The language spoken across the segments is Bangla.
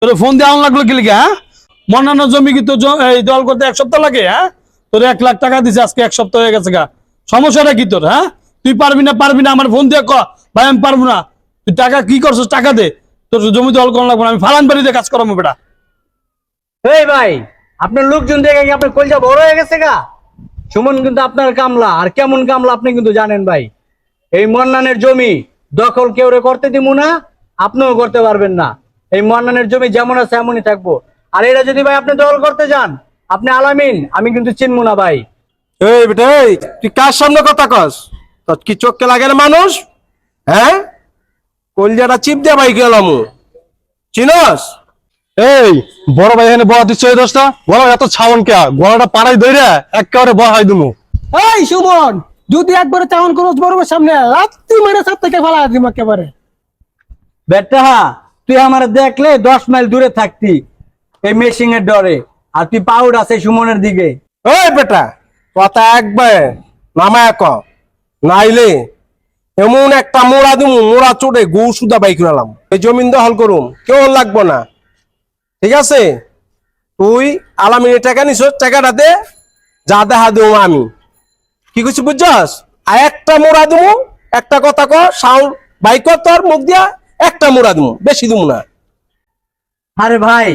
তোর ফোন দিয়ে আউন লাগলো কি লিখে? হ্যাঁ, মন্নানো জমি কি তোর এই দল করতে 1 সপ্তাহ লাগে? হ্যাঁ, তোর 1 লাখ টাকা দিছে, আজকে 1 সপ্তাহ হয়ে গেছে গা। সমস্যাটা কি তোর? হ্যাঁ, তুই পারবি না আমার ফোন দিয়ে ক ভাই আমি পারবো না। তুই টাকা কি করছিস? টাকা দে, তোর জমি দল করা লাগবে না, আমি ফালান বাড়িতে কাজ করাবো বেটা। এই ভাই, আপনার লোকজন দেখে কি আপনার কলজা বড় হয়ে গেছে গা? সুমন কিন্তু আপনার কামলা, আর কেমন কামলা আপনি কিন্তু জানেন ভাই। এই মন্নানের জমি দখল কেউ করতে দিব না, আপনিও করতে পারবেন না। এই মন্নানের জমি যেমন আছে এমনই থাকবো। আর এটা যদি ভাই আপনি দখল করতে যান, আপনি আলামিন, আমি কিন্তু চিনবো না ভাই। এই বেটা, এই তুই কার সামনে কথা কস? তোর কি চোখকে লাগে না মানুষ? হ্যাঁ, কলজাটা চিপ দিয়ে ভাই গেলাম, চিনস? এই বড় ভাই এখানে বড় দিচ্ছে দোষটা, বড় এত ছাউন কে গলাটা পাড়াই ধরে একেবারে বহাই দিমু। এই সুমন, যদি একবারে চাওন করো বড় সামনে রাত্রি মানে সব থেকে ফেলা দিম একেবারে। বেটা, তুই আমার দেখলে 10 মাইল দূরে থাকতি এই মেশিং এর ডরে, আর তুই পাউড আছে সুমনের দিকে। এই বেটা, কথা একবার নামায় ক, নাইলে এমন একটা মোড়া দিমু, মোড়া চোটে গু সুদা বাইক নালাম। এই জমিন দখল করুম, কেউ লাগবো না, ঠিক আছে? তুই আলামিনের টাকা নিছ, টাকাটা দে, যা দেখা দেবো আমি। কি করছি বুঝছস? আর একটা মোড়া দিমু, একটা কথা ক, সাউন্ড বাইক তোর মুখ দিয়া একটা মোড়া দিমু, বেশি দিমু না। আরে ভাই,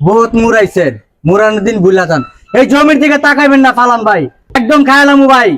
বহুত মুরাইছেন, মুরানোর দিন ভুলা যান। এই জমির দিকে তাকাইবেন না ফালান ভাই, একদম খায়ালামু ভাই।